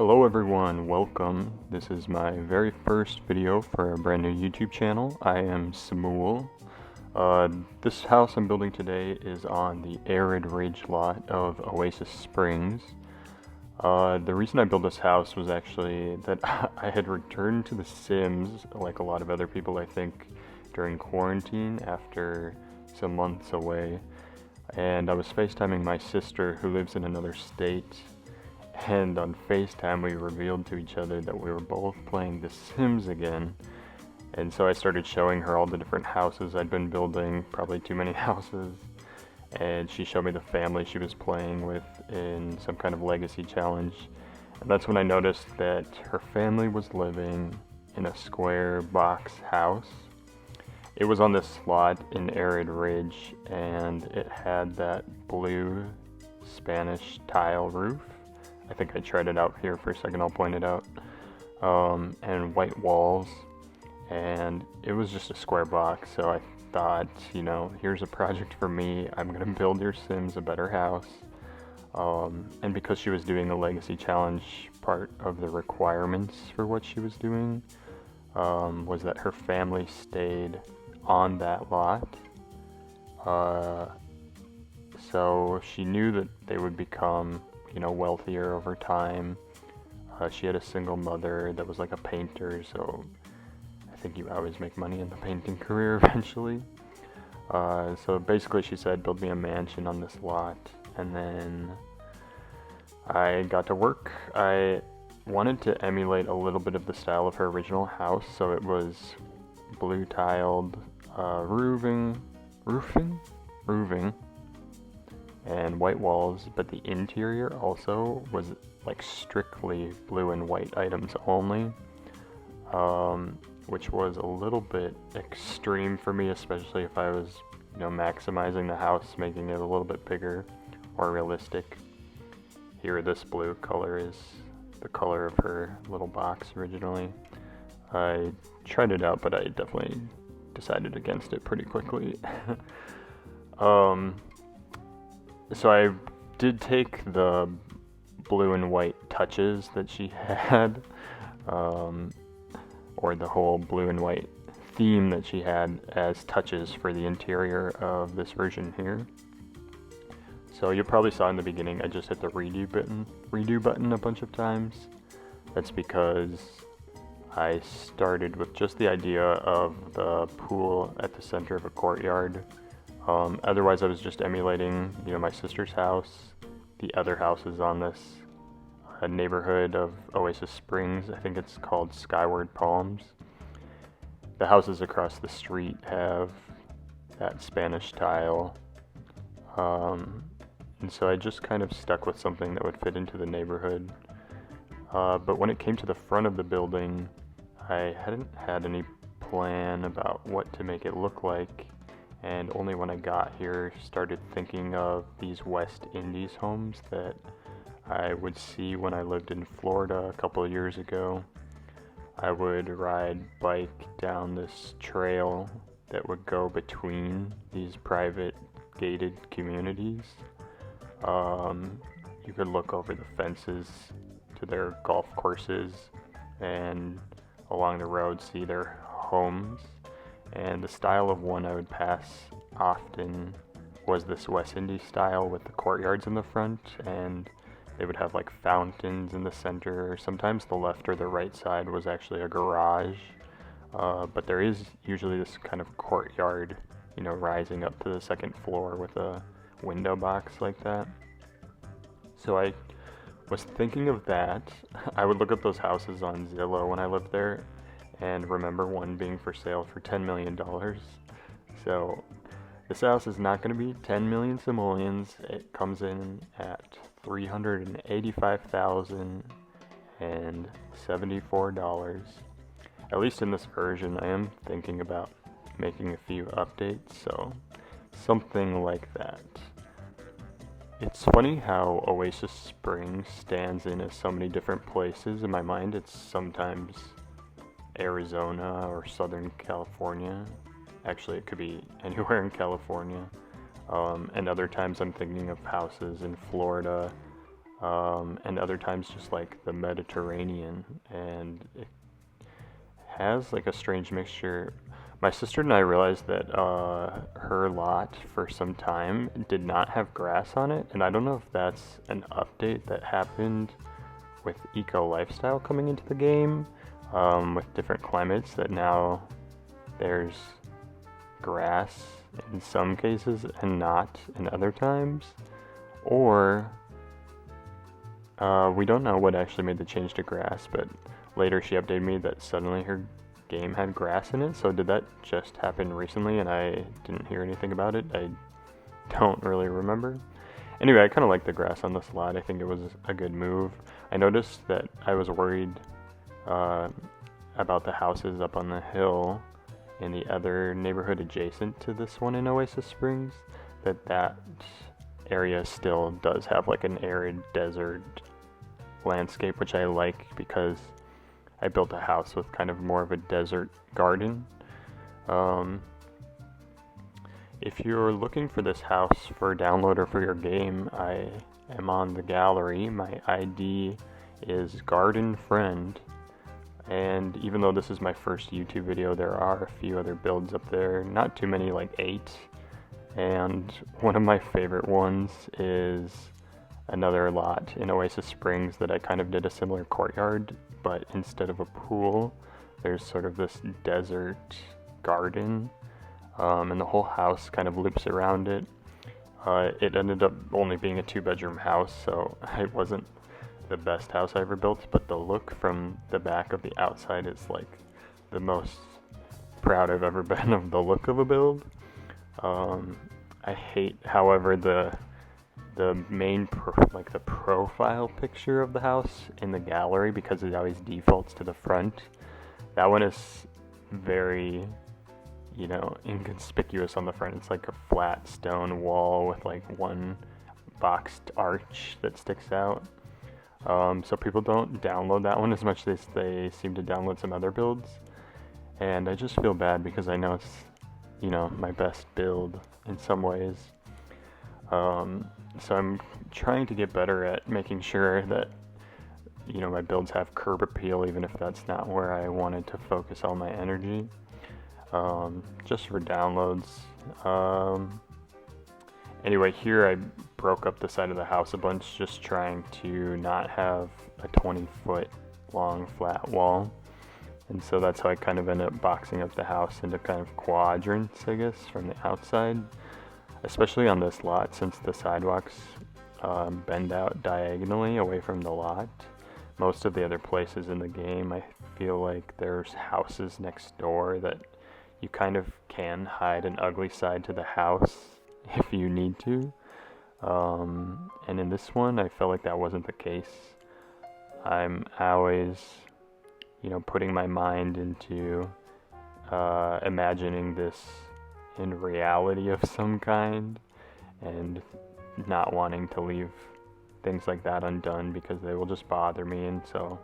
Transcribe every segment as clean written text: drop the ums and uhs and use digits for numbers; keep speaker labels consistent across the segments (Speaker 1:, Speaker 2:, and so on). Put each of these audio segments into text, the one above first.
Speaker 1: Hello everyone, welcome. This is my very first video for a brand new YouTube channel. I am Simuel. This house I'm building today is on the arid ridge lot of Oasis Springs. The reason I built this house was actually that I had returned to The Sims, like a lot of other people I think, during quarantine after some months away. And I was FaceTiming my sister who lives in another state. And on FaceTime we revealed to each other that we were both playing The Sims again. And so I started showing her all the different houses I'd been building, probably too many houses. And she showed me the family she was playing with in some kind of legacy challenge. And that's when I noticed that her family was living in a square box house. It was on this lot in Arid Ridge, and it had that blue Spanish tile roof. I think I tried it out here for a second, I'll point it out. And white walls, and it was just a square box, so I thought, you know, here's a project for me. I'm gonna build your Sims a better house. And because she was doing the legacy challenge, part of the requirements for what she was doing was that her family stayed on that lot. So she knew that they would become, you know, wealthier over time. She had a single mother that was like a painter, so I think you always make money in the painting career eventually. So basically she said, build me a mansion on this lot, and then I got to work. I wanted to emulate a little bit of the style of her original house, so it was blue tiled roofing, and white walls, but the interior also was like strictly blue and white items only, which was a little bit extreme for me, especially if I was, you know, maximizing the house, making it a little bit bigger or realistic. Here, this blue color is the color of her little box originally. I tried it out, but I definitely decided against it pretty quickly. So I did take the blue and white touches that she had, or the whole blue and white theme that she had as touches for the interior of this version here. So you probably saw in the beginning I just hit the redo button a bunch of times. That's because I started with just the idea of the pool at the center of a courtyard. Otherwise I was just emulating, you know, my sister's house, the other houses on this neighborhood of Oasis Springs. I think it's called Skyward Palms. The houses across the street have that Spanish tile. And so I just kind of stuck with something that would fit into the neighborhood. But when it came to the front of the building, I hadn't had any plan about what to make it look like. And only when I got here started thinking of these West Indies homes that I would see when I lived in Florida a couple of years ago. I would ride bike down this trail that would go between these private gated communities. You could look over the fences to their golf courses, and along the road see their homes. And the style of one I would pass often was this West Indies style with the courtyards in the front, and they would have like fountains in the center. Sometimes the left or the right side was actually a garage, but there is usually this kind of courtyard, you know, rising up to the second floor with a window box like that. So I was thinking of that. I would look up those houses on Zillow when I lived there, and remember one being for sale for $10 million. So this house is not going to be 10 million simoleons. It comes in at $385,074. At least in this version. I am thinking about making a few updates, so something like that. It's funny how Oasis Springs stands in as so many different places. In my mind, it's sometimes Arizona or Southern California. Actually, it could be anywhere in California. And other times I'm thinking of houses in Florida, and other times just like the Mediterranean, and it has like a strange mixture. My sister and I realized that her lot for some time did not have grass on it, and I don't know if that's an update that happened with eco lifestyle coming into the game, with different climates, that now there's grass in some cases and not in other times, or we don't know what actually made the change to grass, but later she updated me that suddenly her game had grass in it. So did that just happen recently and I didn't hear anything about it? I don't really remember. Anyway, I kind of like the grass on this lot. I think it was a good move. I noticed that I was worried about the houses up on the hill in the other neighborhood adjacent to this one in Oasis Springs, that area still does have like an arid desert landscape, which I like because I built a house with kind of more of a desert garden. If you're looking for this house for a download or for your game, I am on the gallery. My ID is gardenfriend, and even though this is my first YouTube video, there are a few other builds up there, not too many, like 8, and one of my favorite ones is another lot in Oasis Springs that I kind of did a similar courtyard, but instead of a pool, there's sort of this desert garden, and the whole house kind of loops around it. It ended up only being a 2-bedroom house, so it wasn't the best house I ever built, but the look from the back of the outside is like the most proud I've ever been of the look of a build. I hate, however, the main the profile picture of the house in the gallery, because it always defaults to the front. That one is very, inconspicuous on the front. It's like a flat stone wall with like one boxed arch that sticks out. So people don't download that one as much as they seem to download some other builds. And I just feel bad because I know it's, my best build in some ways. So I'm trying to get better at making sure that, my builds have curb appeal, even if that's not where I wanted to focus all my energy. Just for downloads. Anyway, here I broke up the side of the house a bunch, just trying to not have a 20-foot long flat wall. And so that's how I kind of ended up boxing up the house into kind of quadrants, I guess, from the outside. Especially on this lot, since the sidewalks bend out diagonally away from the lot. Most of the other places in the game, I feel like there's houses next door that you kind of can hide an ugly side to the house if you need to. And in this one, I felt like that wasn't the case. I'm always, putting my mind into imagining this in reality of some kind, and not wanting to leave things like that undone because they will just bother me, and so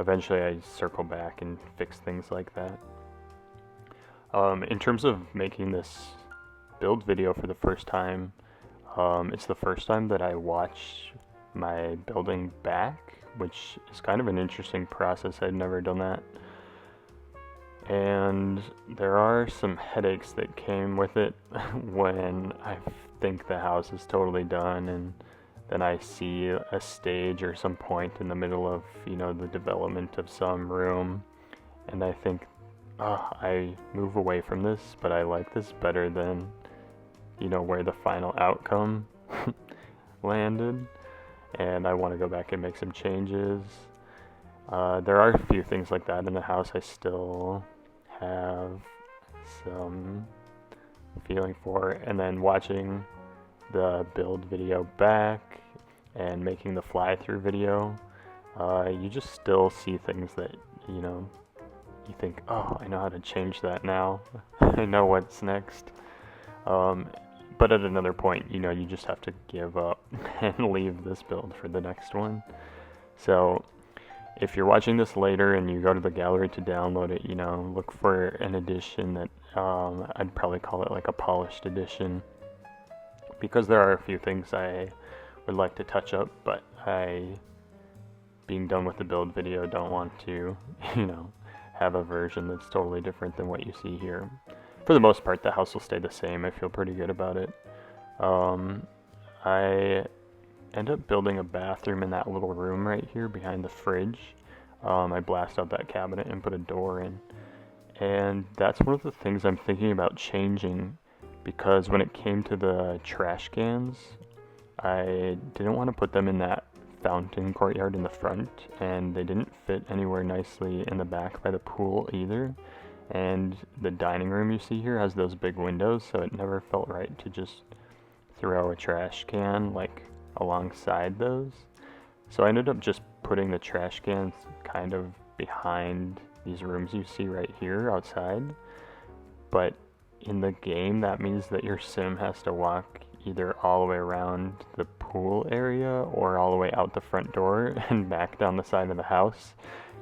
Speaker 1: eventually I circle back and fix things like that. In terms of making this build video for the first time, it's the first time that I watch my building back, which is kind of an interesting process. I'd never done that. And there are some headaches that came with it when I think the house is totally done, and then I see a stage or some point in the middle of, the development of some room, and I think, I move away from this, but I like this better than, where the final outcome landed, and I want to go back and make some changes. There are a few things like that in the house I still have some feeling for, and then watching the build video back and making the fly-through video, you just still see things that, you think, I know how to change that now. I know what's next. But at another point, you just have to give up and leave this build for the next one. So if you're watching this later and you go to the gallery to download it, look for an edition that I'd probably call it like a polished edition, because there are a few things I would like to touch up, but being done with the build video, don't want to, you know, have a version that's totally different than what you see here. For the most part, the house will stay the same. I feel pretty good about it. I end up building a bathroom in that little room right here behind the fridge. I blast out that cabinet and put a door in. And that's one of the things I'm thinking about changing, because when it came to the trash cans, I didn't want to put them in that fountain courtyard in the front, and they didn't fit anywhere nicely in the back by the pool either. And the dining room you see here has those big windows, so it never felt right to just throw a trash can like alongside those. So I ended up just putting the trash cans kind of behind these rooms you see right here outside. But in the game, that means that your sim has to walk either all the way around the pool area or all the way out the front door and back down the side of the house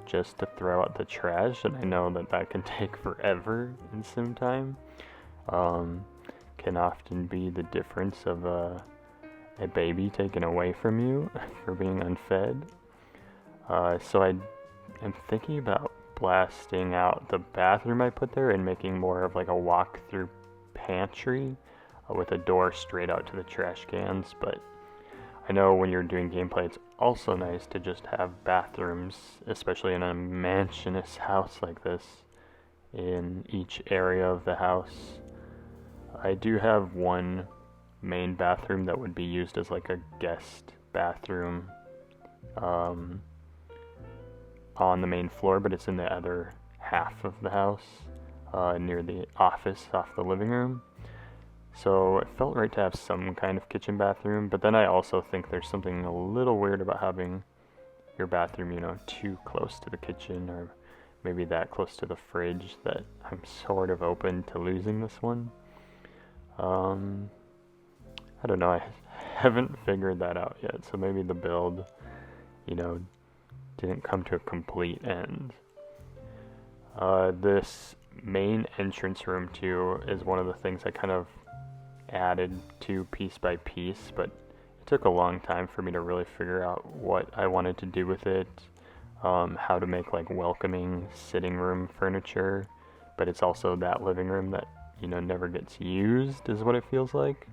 Speaker 1: just to throw out the trash, and I know that that can take forever in sim time. Can often be the difference of a baby taken away from you for being unfed. So I am thinking about blasting out the bathroom I put there and making more of like a walk-through pantry with a door straight out to the trash cans. But I know when you're doing gameplay, it's also nice to just have bathrooms, especially in a mansionous house like this, in each area of the house. I do have one main bathroom that would be used as like a guest bathroom on the main floor, but it's in the other half of the house, near the office off the living room. So it felt right to have some kind of kitchen bathroom, but then I also think there's something a little weird about having your bathroom, you know, too close to the kitchen, or maybe that close to the fridge, that I'm sort of open to losing this one. I don't know, I haven't figured that out yet, so maybe the build, you know, didn't come to a complete end. This main entrance room too is one of the things I kind of added to piece by piece, but it took a long time for me to really figure out what I wanted to do with it, how to make like welcoming sitting room furniture, but it's also that living room that, you know, never gets used, is what it feels like.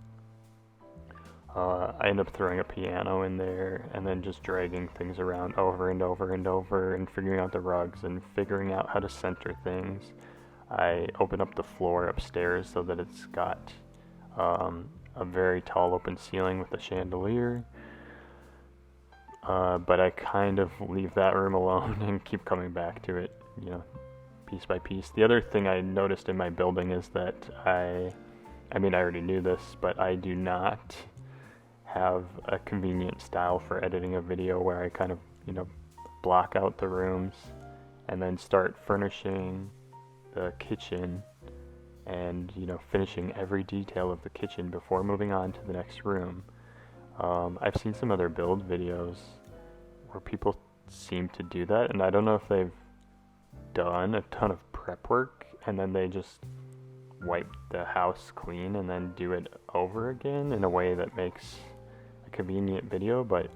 Speaker 1: I end up throwing a piano in there and then just dragging things around over and over and over and figuring out the rugs and figuring out how to center things. I open up the floor upstairs so that it's got a very tall open ceiling with a chandelier, but I kind of leave that room alone and keep coming back to it, you know, piece by piece. The other thing I noticed in my building is that I mean, I already knew this, but I do not have a convenient style for editing a video where I kind of, you know, block out the rooms and then start furnishing the kitchen and, you know, finishing every detail of the kitchen before moving on to the next room. I've seen some other build videos where people seem to do that, and I don't know if they've done a ton of prep work and then they just wipe the house clean and then do it over again in a way that makes a convenient video. But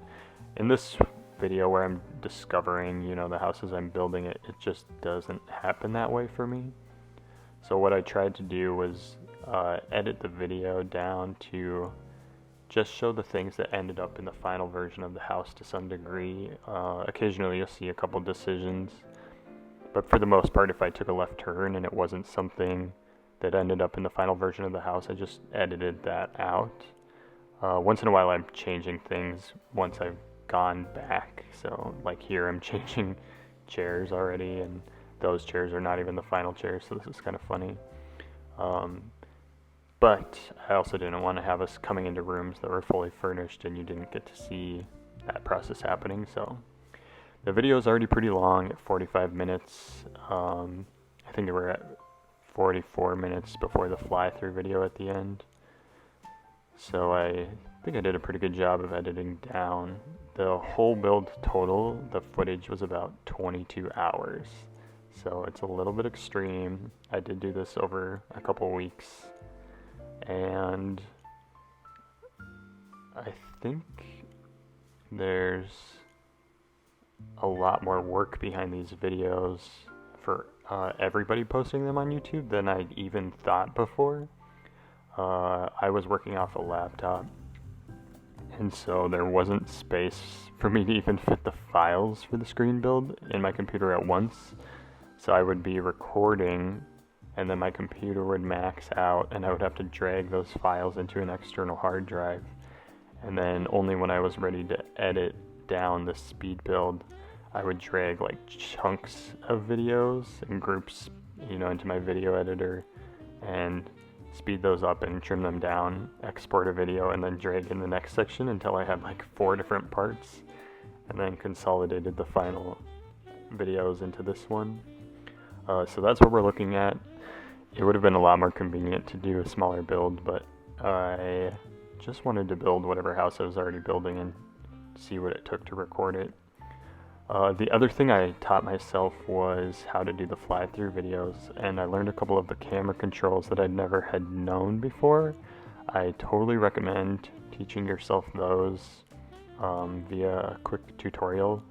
Speaker 1: in this video where I'm discovering, you know, the house as I'm building it, it just doesn't happen that way for me. So what I tried to do was edit the video down to just show the things that ended up in the final version of the house to some degree. Occasionally you'll see a couple decisions, but for the most part, if I took a left turn and it wasn't something that ended up in the final version of the house, I just edited that out. Once in a while I'm changing things once I've gone back, so like here I'm changing chairs already, and those chairs are not even the final chairs, so this is kind of funny. But I also didn't want to have us coming into rooms that were fully furnished and you didn't get to see that process happening. So the video is already pretty long at 45 minutes. I think we're at 44 minutes before the fly-through video at the end. So I think I did a pretty good job of editing down. The whole build total, the footage was about 22 hours. So it's a little bit extreme. I did do this over a couple weeks, and I think there's a lot more work behind these videos for everybody posting them on YouTube than I'd even thought before. I was working off a laptop, and so there wasn't space for me to even fit the files for the screen build in my computer at once. So I would be recording, and then my computer would max out, and I would have to drag those files into an external hard drive. And then only when I was ready to edit down the speed build, I would drag like chunks of videos in groups, into my video editor, and speed those up and trim them down, export a video, and then drag in the next section until I had like 4 different parts, and then consolidated the final videos into this one. So that's what we're looking at. It would have been a lot more convenient to do a smaller build, but I just wanted to build whatever house I was already building and see what it took to record it. The other thing I taught myself was how to do the fly-through videos, and I learned a couple of the camera controls that I'd never had known before. I totally recommend teaching yourself those via a quick tutorial.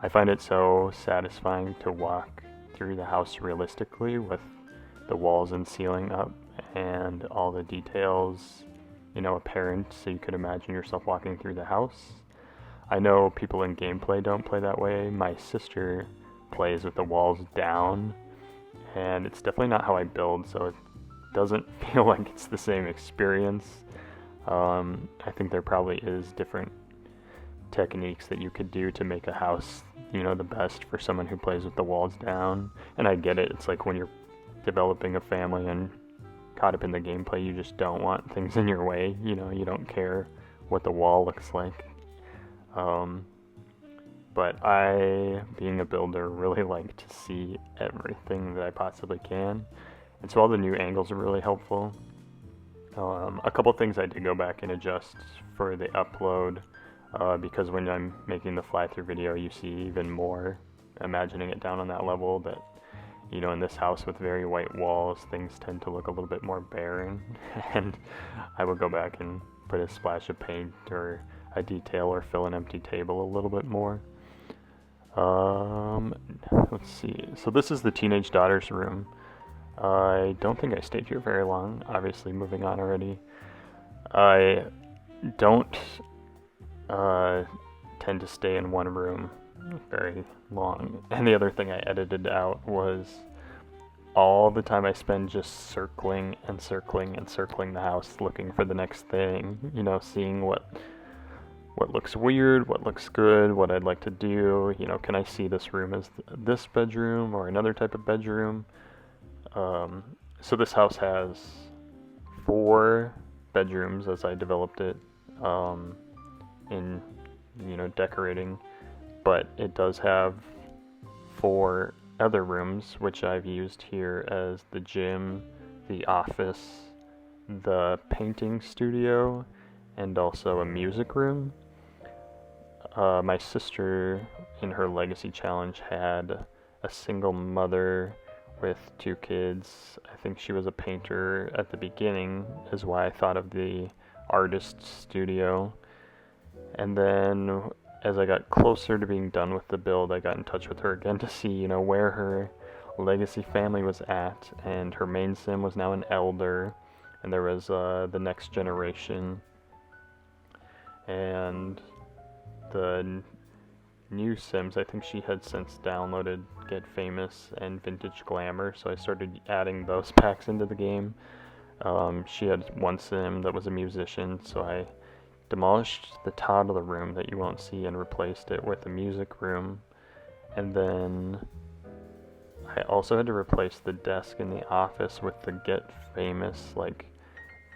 Speaker 1: I find it so satisfying to walk through the house realistically with the walls and ceiling up and all the details, apparent, so you could imagine yourself walking through the house. I know people in gameplay don't play that way. My sister plays with the walls down, and it's definitely not how I build, so it doesn't feel like it's the same experience. I think there probably is different techniques that you could do to make a house, the best for someone who plays with the walls down. And I get it. It's like when you're developing a family and caught up in the gameplay, you just don't want things in your way. You don't care what the wall looks like. But I, being a builder, really like to see everything that I possibly can. And so all the new angles are really helpful. A couple things I did go back and adjust for the upload, because when I'm making the fly-through video, you see even more, imagining it down on that level, that, in this house with very white walls, things tend to look a little bit more barren. And I would go back and put a splash of paint or a detail or fill an empty table a little bit more. Let's see. So this is the teenage daughter's room. I don't think I stayed here very long, obviously moving on already. I don't tend to stay in one room very long. And the other thing I edited out was all the time I spend just circling and circling and circling the house looking for the next thing, seeing what looks weird, what looks good, what I'd like to do, can I see this room as this bedroom or another type of bedroom? So this house has 4 bedrooms as I developed it in, decorating, but it does have 4 other rooms, which I've used here as the gym, the office, the painting studio, and also a music room. My sister, in her legacy challenge, had a single mother with 2 kids. I think she was a painter at the beginning, is why I thought of the artist studio. And then as I got closer to being done with the build, I got in touch with her again to see, where her legacy family was at, and her main sim was now an elder, and there was the next generation, and the new sims, I think she had since downloaded Get Famous and Vintage Glamour, so I started adding those packs into the game. She had one sim that was a musician, so I demolished the toddler room that you won't see and replaced it with a music room. And then I also had to replace the desk in the office with the Get Famous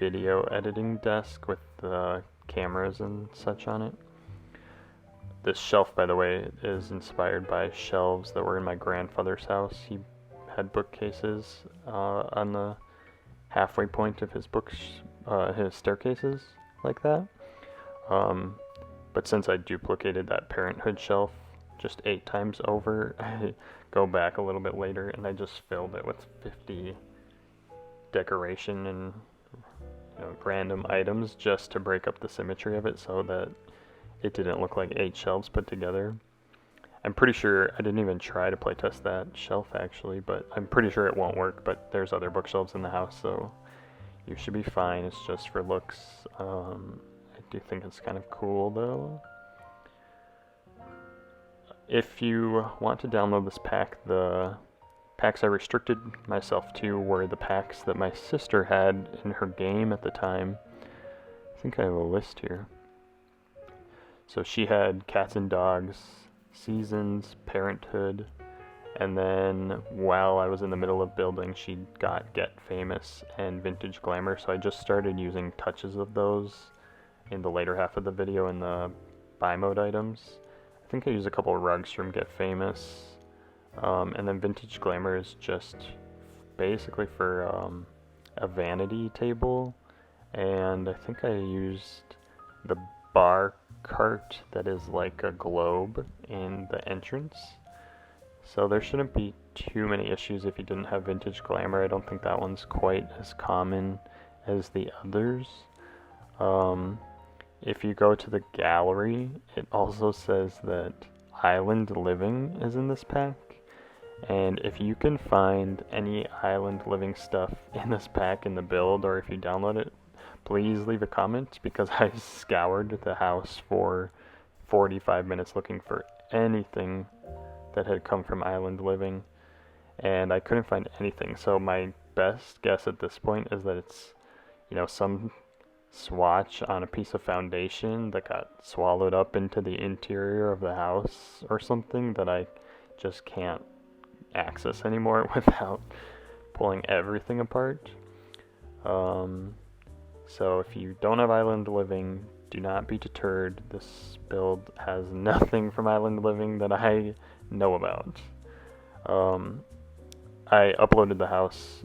Speaker 1: video editing desk with the cameras and such on it. This shelf, by the way, is inspired by shelves that were in my grandfather's house. He had bookcases on the halfway point of his his staircases like that. But since I duplicated that Parenthood shelf just 8 times over, I go back a little bit later and I just filled it with 50 decoration and random items just to break up the symmetry of it, so that it didn't look like 8 shelves put together. I'm pretty sure, I didn't even try to playtest that shelf actually, but I'm pretty sure it won't work, but there's other bookshelves in the house, so you should be fine. It's just for looks. I do think it's kind of cool though. If you want to download this pack, the packs I restricted myself to were the packs that my sister had in her game at the time. I think I have a list here. So she had Cats and Dogs, Seasons, Parenthood, and then while I was in the middle of building, she got Get Famous and Vintage Glamour, so I just started using touches of those in the later half of the video in the buy mode items. I think I use a couple of rugs from Get Famous, and then Vintage Glamour is just basically for a vanity table, and I think I used the bar cart that is like a globe in the entrance. So there shouldn't be too many issues if you didn't have Vintage Glamour. I don't think that one's quite as common as the others. If you go to the gallery, it also says that Island Living is in this pack. And if you can find any Island Living stuff in this pack in the build, or if you download it, please leave a comment, because I scoured the house for 45 minutes looking for anything that had come from Island Living, and I couldn't find anything. So my best guess at this point is that it's, some swatch on a piece of foundation that got swallowed up into the interior of the house or something that I just can't access anymore without pulling everything apart. So if you don't have Island Living, do not be deterred. This build has nothing from Island Living that I know about. I uploaded the house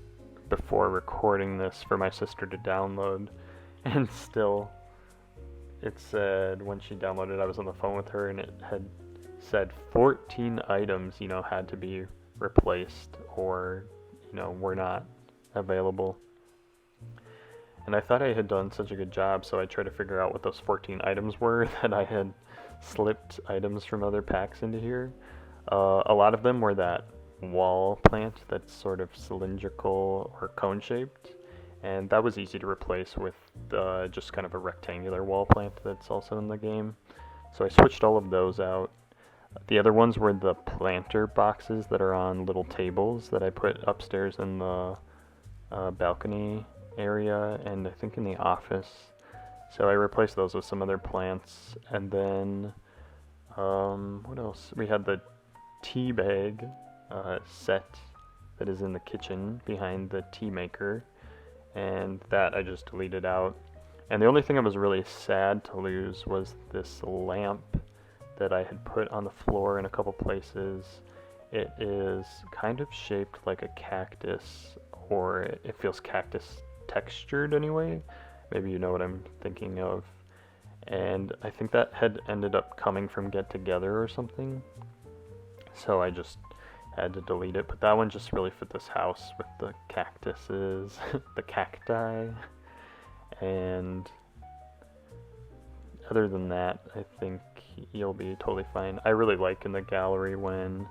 Speaker 1: before recording this for my sister to download, and still it said when she downloaded, I was on the phone with her, and it had said 14 items, had to be replaced or, were not available. And I thought I had done such a good job, so I tried to figure out what those 14 items were that I had slipped items from other packs into here. A lot of them were that wall plant that's sort of cylindrical or cone-shaped, and that was easy to replace with just kind of a rectangular wall plant that's also in the game. So I switched all of those out. The other ones were the planter boxes that are on little tables that I put upstairs in the balcony area, and I think in the office. So I replaced those with some other plants. And then what else? We had the tea bag set that is in the kitchen behind the tea maker, and that I just deleted out. And the only thing I was really sad to lose was this lamp that I had put on the floor in a couple places. It is kind of shaped like a cactus, or it feels cactus textured anyway. Maybe you know what I'm thinking of. And I think that had ended up coming from Get Together or something. So I just had to delete it. But that one just really fit this house with the cactuses, the cacti. And other than that, I think you'll be totally fine. I really like in the gallery when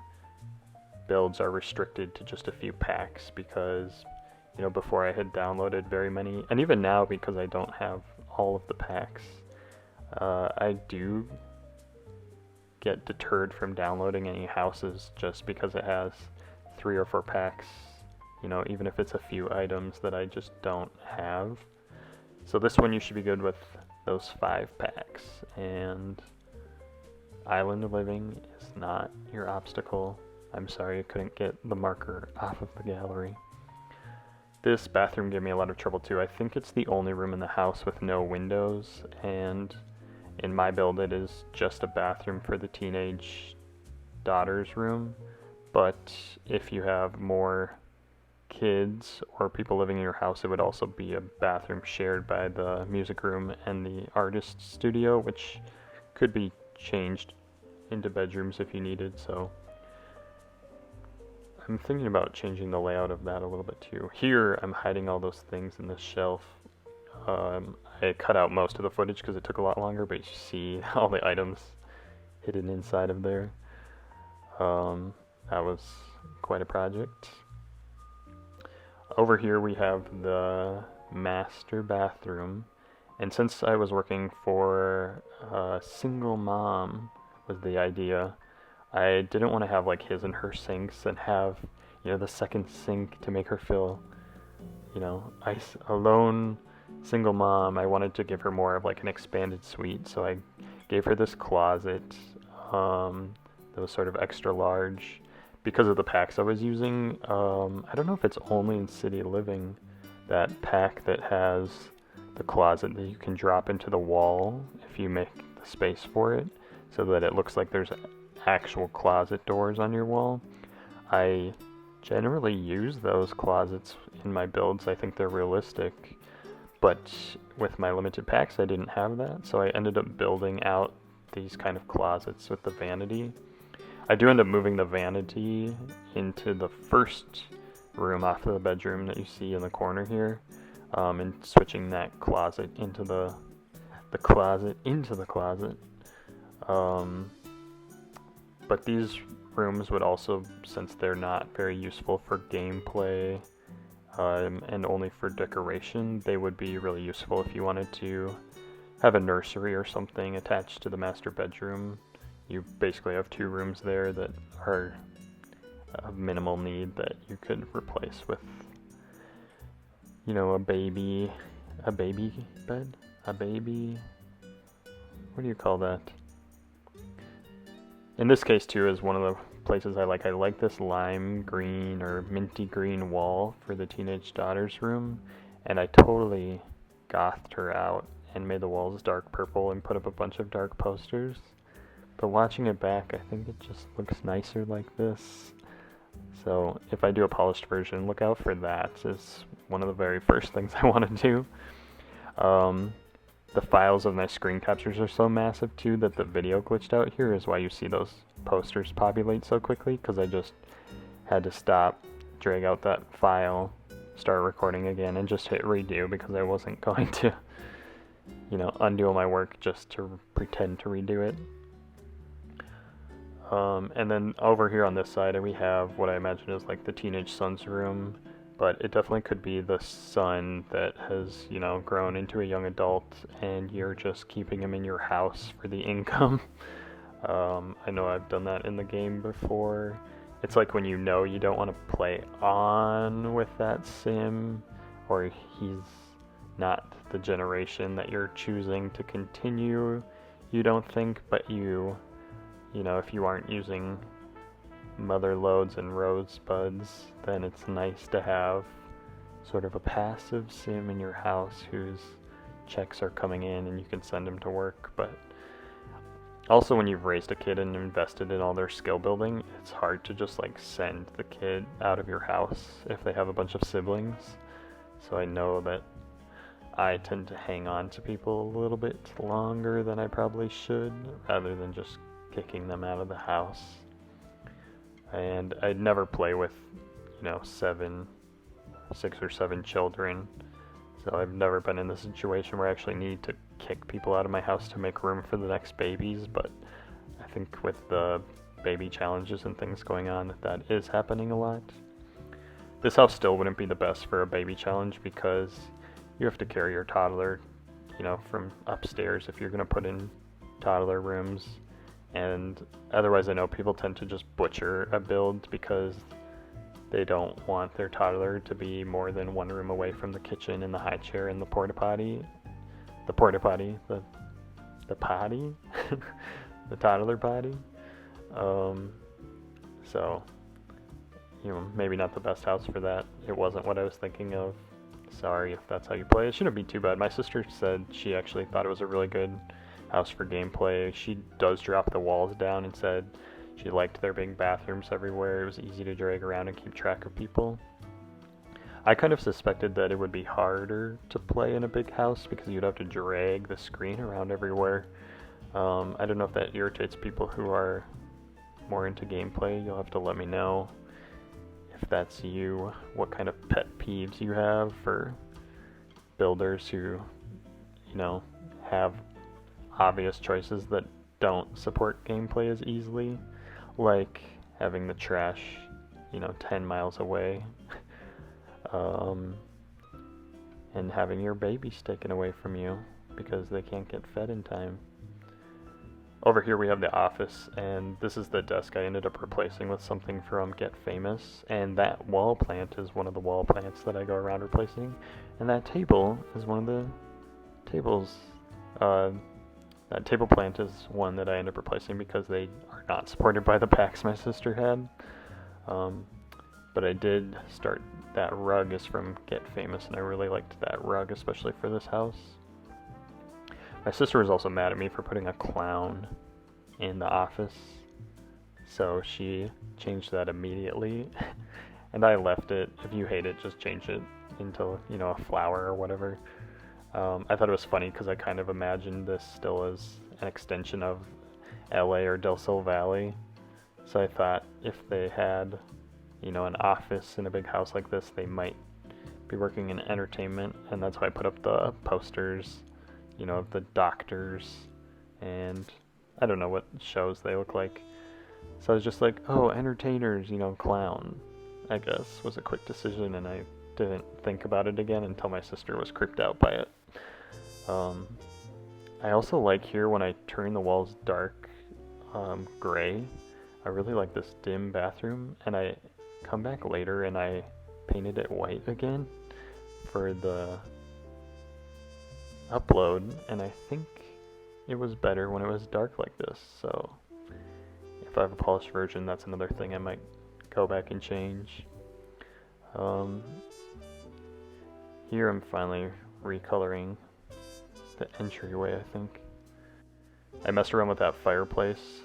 Speaker 1: builds are restricted to just a few packs, because before I had downloaded very many, and even now because I don't have all of the packs, I do get deterred from downloading any houses just because it has 3 or 4 packs, even if it's a few items that I just don't have. So this one you should be good with those 5 packs, and Island Living is not your obstacle. I'm sorry I couldn't get the marker off of the gallery. This bathroom gave me a lot of trouble too. I think it's the only room in the house with no windows, and in my build it is just a bathroom for the teenage daughter's room. But if you have more kids or people living in your house, it would also be a bathroom shared by the music room and the artist studio, which could be changed into bedrooms if you needed. So I'm thinking about changing the layout of that a little bit too. Here I'm hiding all those things in this shelf. I cut out most of the footage because it took a lot longer, but you see all the items hidden inside of there. That was quite a project. Over here we have the master bathroom, and since I was working for a single mom was the idea, I didn't want to have like his and her sinks and have, you know, the second sink to make her feel, you know, alone single mom. I wanted to give her more of like an expanded suite, so I gave her this closet that was sort of extra large because of the packs I was using. I don't know if it's only in City Living, that pack that has the closet that you can drop into the wall if you make the space for it, so that it looks like there's actual closet doors on your wall. I generally use those closets in my builds. I think they're realistic, but with my limited packs I didn't have that, so I ended up building out these kind of closets with the vanity. I do end up moving the vanity into the first room off of the bedroom that you see in the corner here, and switching that closet into the closet into the closet. But these rooms would also, since they're not very useful for gameplay and only for decoration, they would be really useful if you wanted to have a nursery or something attached to the master bedroom. You basically have two rooms there that are of minimal need that you could replace with, you know, a baby bed? What do you call that? In this case too is one of the places I like this lime green or minty green wall for the teenage daughter's room, and I totally gothed her out and made the walls dark purple and put up a bunch of dark posters. But watching it back, I think it just looks nicer like this. So if I do a polished version, look out for that. It's one of the very first things I want to do. The files of my screen captures are so massive too that the video glitched out here is why you see those posters populate so quickly, because I just had to stop, drag out that file, start recording again, and just hit redo because I wasn't going to, you know, undo my work just to pretend to redo it. And then over here on this side we have what I imagine is like the teenage son's room, but it definitely could be the son that has, you know, grown into a young adult and you're just keeping him in your house for the income. I know I've done that in the game before. It's like when you know you don't want to play on with that sim, or he's not the generation that you're choosing to continue, you don't think, but you know, if you aren't using mother loads and rosebuds, then it's nice to have sort of a passive sim in your house whose checks are coming in and you can send them to work. But also when you've raised a kid and invested in all their skill building, it's hard to just like send the kid out of your house if they have a bunch of siblings. So I know that I tend to hang on to people a little bit longer than I probably should, rather than just kicking them out of the house. And I'd never play with, you know, 6 or 7 children, so I've never been in the situation where I actually need to kick people out of my house to make room for the next babies, but I think with the baby challenges and things going on, that is happening a lot. This house still wouldn't be the best for a baby challenge because you have to carry your toddler, you know, from upstairs if you're going to put in toddler rooms. And otherwise I know people tend to just butcher a build because they don't want their toddler to be more than one room away from the kitchen and the high chair and the porta potty. The potty, the toddler potty. So, you know, maybe not the best house for that. It wasn't what I was thinking of. Sorry if that's how you play. It shouldn't be too bad. My sister said she actually thought it was a really good house for gameplay. She does drop the walls down and said she liked there being bathrooms everywhere. It was easy to drag around and keep track of people. I kind of suspected that it would be harder to play in a big house because you'd have to drag the screen around everywhere. I don't know if that irritates people who are more into gameplay. You'll have to let me know if that's you, what kind of pet peeves you have for builders who, you know, have obvious choices that don't support gameplay as easily, like having the trash, 10 miles away, and having your babies taken away from you because they can't get fed in time. Over here we have the office, and this is the desk I ended up replacing with something from Get Famous, and that wall plant is one of the wall plants that I go around replacing, and that table is one of the tables. That table plant is one that I end up replacing because they are not supported by the packs my sister had. But I did start, that rug is from Get Famous, and I really liked that rug, especially for this house. My sister was also mad at me for putting a clown in the office, so she changed that immediately, and I left it. If you hate it, just change it into, a flower or whatever. I thought it was funny because I kind of imagined this still as an extension of LA or Del Sol Valley, so I thought if they had, an office in a big house like this, they might be working in entertainment, and that's why I put up the posters, of the doctors, and I don't know what shows they look like. So I was just like, oh, entertainers, clown, I guess, was a quick decision, and I didn't think about it again until my sister was creeped out by it. I also like here when I turn the walls dark gray. I really like this dim bathroom, and I come back later and I painted it white again for the upload, and I think it was better when it was dark like this. So if I have a polished version, that's another thing I might go back and change. Here I'm finally recoloring the entryway, I think. I messed around with that fireplace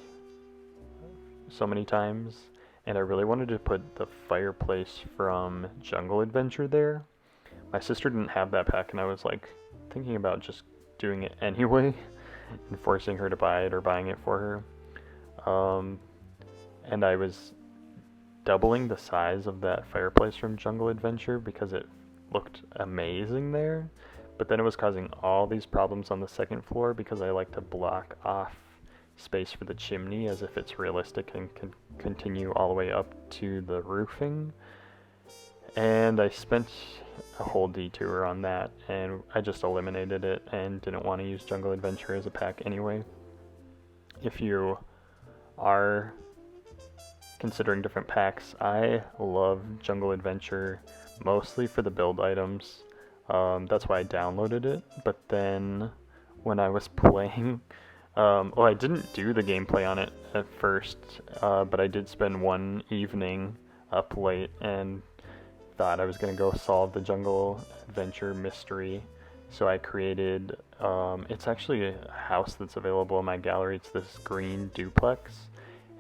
Speaker 1: so many times, and I really wanted to put the fireplace from Jungle Adventure there. My sister didn't have that pack, and I was like thinking about just doing it anyway and forcing her to buy it or buying it for her. And I was doubling the size of that fireplace from Jungle Adventure because it looked amazing there, but then it was causing all these problems on the second floor because I like to block off space for the chimney as if it's realistic and can continue all the way up to the roofing. And I spent a whole detour on that, and I just eliminated it and didn't want to use Jungle Adventure as a pack anyway. If you are considering different packs, I love Jungle Adventure mostly for the build items. That's why I downloaded it. But then when I was playing, I didn't do the gameplay on it at first, but I did spend one evening up late and thought I was going to go solve the Jungle Adventure mystery. So I created, it's actually a house that's available in my gallery. It's this green duplex,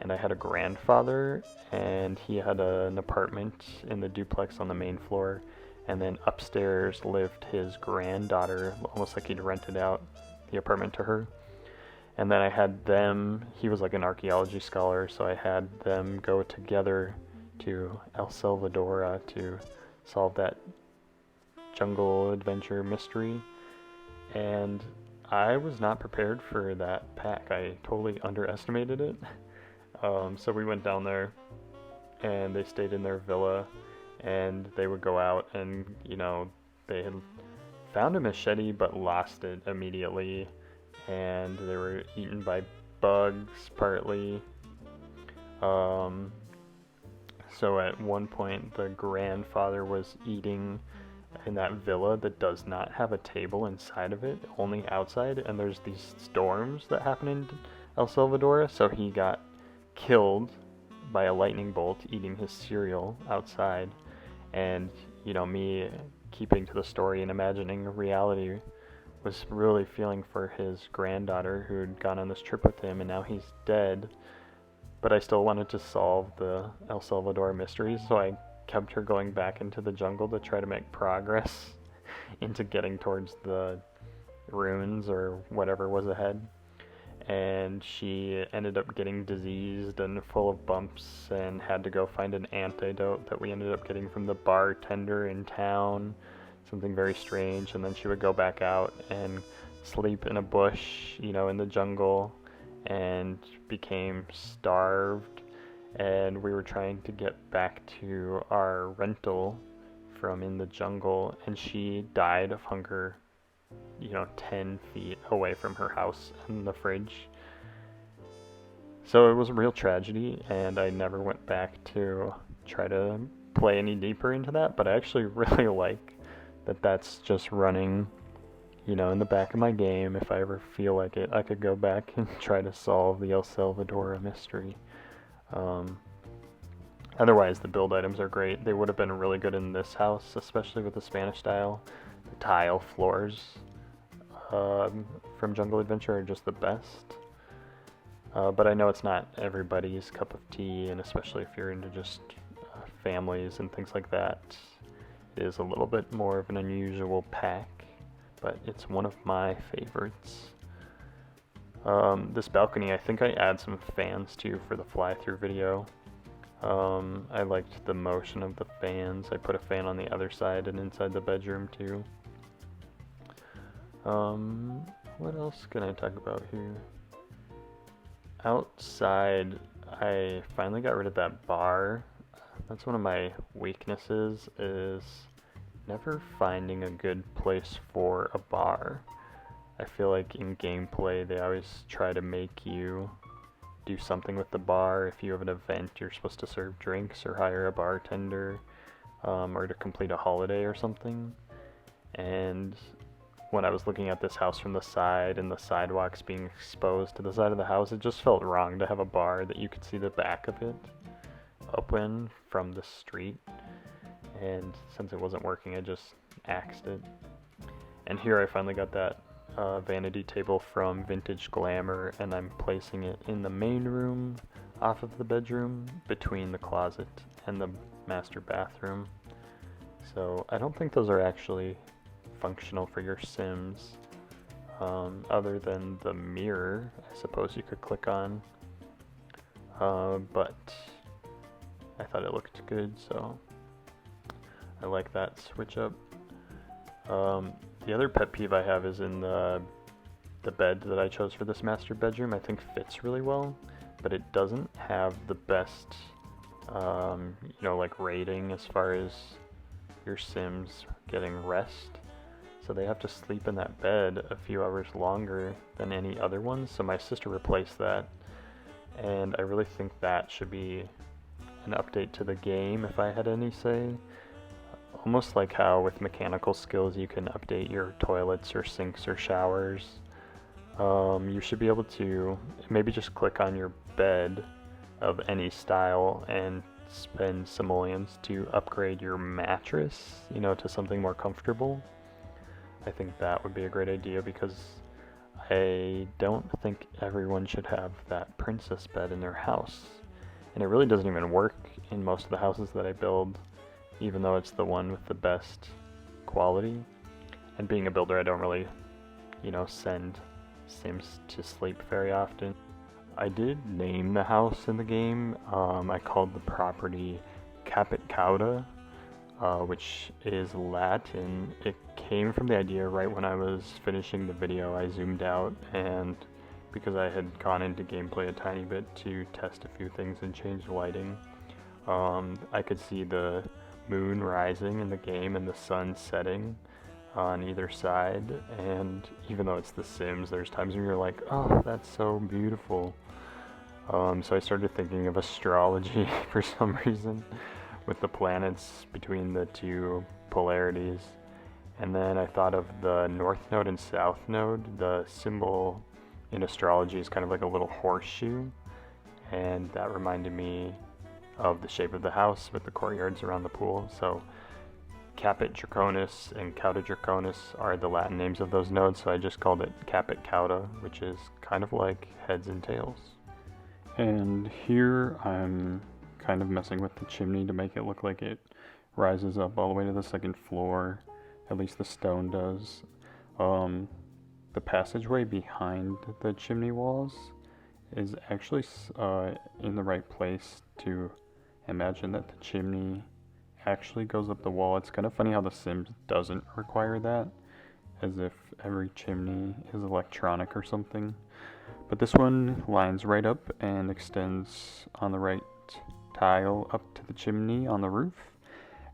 Speaker 1: and I had a grandfather, and he had an apartment in the duplex on the main floor, and then upstairs lived his granddaughter, almost like he'd rented out the apartment to her. And then I had them, he was like an archaeology scholar, so I had them go together to El Salvador to solve that Jungle Adventure mystery. And I was not prepared for that pack. I totally underestimated it. So we went down there, and they stayed in their villa, and they would go out, and they had found a machete but lost it immediately, and they were eaten by bugs partly. So at one point the grandfather was eating in that villa that does not have a table inside of it, only outside, and there's these storms that happen in El Salvador, so he got killed by a lightning bolt eating his cereal outside. And me keeping to the story and imagining reality was really feeling for his granddaughter who had gone on this trip with him, and now he's dead. But I still wanted to solve the El Salvador mysteries, so I kept her going back into the jungle to try to make progress into getting towards the ruins or whatever was ahead. And she ended up getting diseased and full of bumps and had to go find an antidote that we ended up getting from the bartender in town, something very strange. And then she would go back out and sleep in a bush, you know, in the jungle, and became starved, and we were trying to get back to our rental from in the jungle, and she died of hunger, you know, 10 feet away from her house in the fridge. So it was a real tragedy, and I never went back to try to play any deeper into that, but I actually really like that that's just running, you know, in the back of my game. If I ever feel like it, I could go back and try to solve the El Salvador mystery. Otherwise, the build items are great. They would have been really good in this house, especially with the Spanish style. The tile floors from Jungle Adventure are just the best. But I know it's not everybody's cup of tea, and especially if you're into just families and things like that, it is a little bit more of an unusual pack, but it's one of my favorites. This balcony, I think I add some fans to for the fly-through video. I liked the motion of the fans. I put a fan on the other side and inside the bedroom too. What else can I talk about here? Outside, I finally got rid of that bar. That's one of my weaknesses, is never finding a good place for a bar. I feel like in gameplay they always try to make you do something with the bar. If you have an event, you're supposed to serve drinks or hire a bartender, or to complete a holiday or something. And when I was looking at this house from the side and the sidewalks being exposed to the side of the house, it just felt wrong to have a bar that you could see the back of it open from the street. And since it wasn't working, I just axed it. And here I finally got that vanity table from Vintage Glamour, and I'm placing it in the main room off of the bedroom between the closet and the master bathroom. So I don't think those are actually functional for your Sims, other than the mirror, I suppose you could click on, but I thought it looked good, so I like that switch up. The other pet peeve I have is in the bed that I chose for this master bedroom. I think fits really well, but it doesn't have the best, you know, like rating as far as your Sims getting rest. So they have to sleep in that bed a few hours longer than any other ones. So my sister replaced that, and I really think that should be an update to the game if I had any say. Almost like how with mechanical skills you can update your toilets or sinks or showers. You should be able to maybe just click on your bed of any style and spend simoleons to upgrade your mattress, you know, to something more comfortable. I think that would be a great idea, because I don't think everyone should have that princess bed in their house. And it really doesn't even work in most of the houses that I build, even though it's the one with the best quality. And being a builder, I don't really, you know, send Sims to sleep very often. I did name the house in the game. I called the property Caput Cauda, which is Latin. It came from the idea right when I was finishing the video. I zoomed out, and because I had gone into gameplay a tiny bit to test a few things and change lighting, I could see the moon rising in the game and the sun setting on either side, and even though it's The Sims, there's times when you're like, oh, that's so beautiful. So I started thinking of astrology for some reason, with the planets between the two polarities. And then I thought of the north node and south node. The symbol in astrology is kind of like a little horseshoe, and that reminded me of the shape of the house with the courtyards around the pool. So Caput Draconis and Cauda Draconis are the Latin names of those nodes, so I just called it Caput Cauda, which is kind of like heads and tails. And here I'm kind of messing with the chimney to make it look like it rises up all the way to the second floor. At least the stone does. The passageway behind the chimney walls is actually in the right place to imagine that the chimney actually goes up the wall. It's kind of funny how The Sims doesn't require that, as if every chimney is electronic or something. But this one lines right up and extends on the right tile up to the chimney on the roof.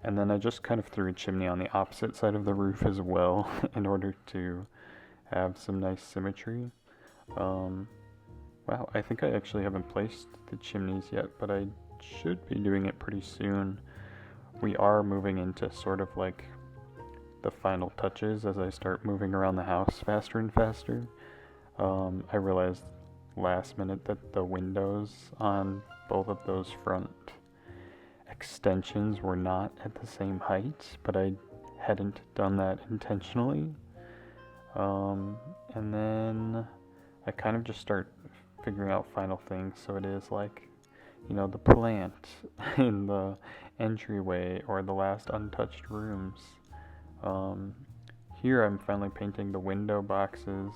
Speaker 1: And then I just kind of threw a chimney on the opposite side of the roof as well in order to have some nice symmetry. Wow, I think I actually haven't placed the chimneys yet, but I should be doing it pretty soon. We are moving into sort of like the final touches as I start moving around the house faster and faster. I realized last minute that the windows on both of those front extensions were not at the same height, but I hadn't done that intentionally. And then I kind of just start figuring out final things, so it is like, you know, the plant in the entryway or the last untouched rooms. Here I'm finally painting the window boxes.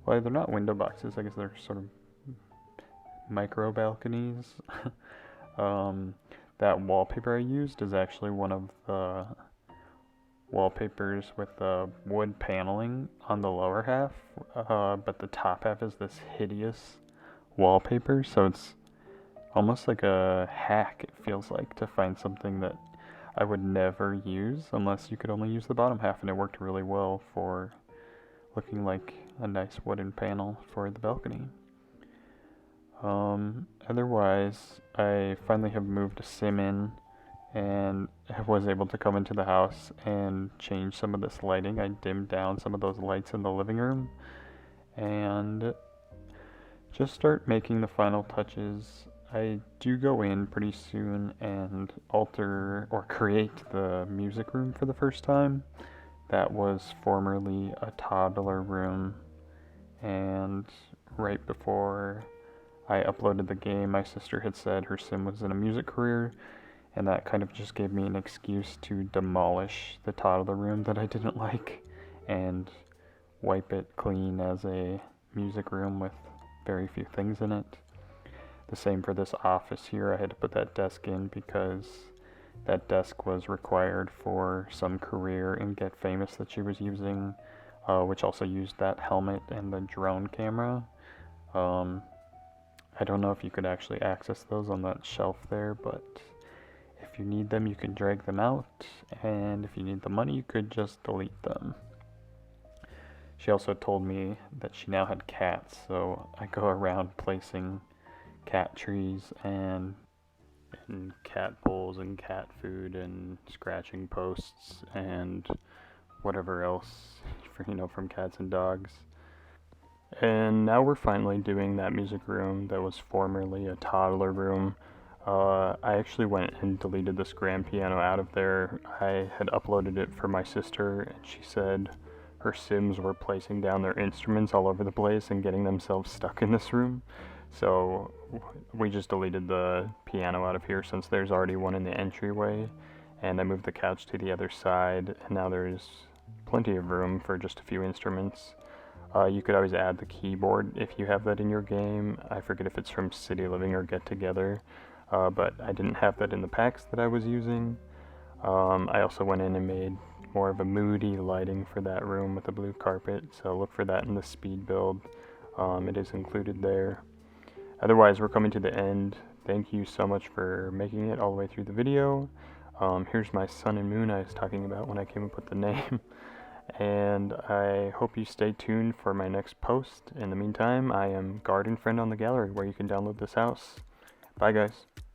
Speaker 1: Well, they're not window boxes, I guess they're sort of micro balconies. That wallpaper I used is actually one of the wallpapers with the wood paneling on the lower half, but the top half is this hideous wallpaper, so it's almost like a hack, it feels like, to find something that I would never use unless you could only use the bottom half, and it worked really well for looking like a nice wooden panel for the balcony. Otherwise, I finally have moved a sim in and was able to come into the house and change some of this lighting. I dimmed down some of those lights in the living room and just start making the final touches. I do go in pretty soon and alter or create the music room for the first time. That was formerly a toddler room, and right before I uploaded the game, my sister had said her sim was in a music career, and that kind of just gave me an excuse to demolish the toddler room that I didn't like and wipe it clean as a music room with very few things in it. The same for this office here. I had to put that desk in because that desk was required for some career in Get Famous that she was using, which also used that helmet and the drone camera. I don't know if you could actually access those on that shelf there, but if you need them, you can drag them out, and if you need the money, you could just delete them. She also told me that she now had cats, so I go around placing cat trees and cat bowls and cat food and scratching posts and whatever else from cats and dogs. And now we're finally doing that music room that was formerly a toddler room. I actually went and deleted this grand piano out of there. I had uploaded it for my sister, and she said her Sims were placing down their instruments all over the place and getting themselves stuck in this room. So we just deleted the piano out of here since there's already one in the entryway, and I moved the couch to the other side, and now there's plenty of room for just a few instruments. You could always add the keyboard if you have that in your game. I forget if it's from City Living or Get Together, but I didn't have that in the packs that I was using. I also went in and made more of a moody lighting for that room with a blue carpet, so look for that in the speed build. It is included there. Otherwise, we're coming to the end. Thank you so much for making it all the way through the video. Here's my sun and moon I was talking about when I came up with the name. And I hope you stay tuned for my next post. In the meantime, I am gardenfriend on the gallery where you can download this house. Bye guys.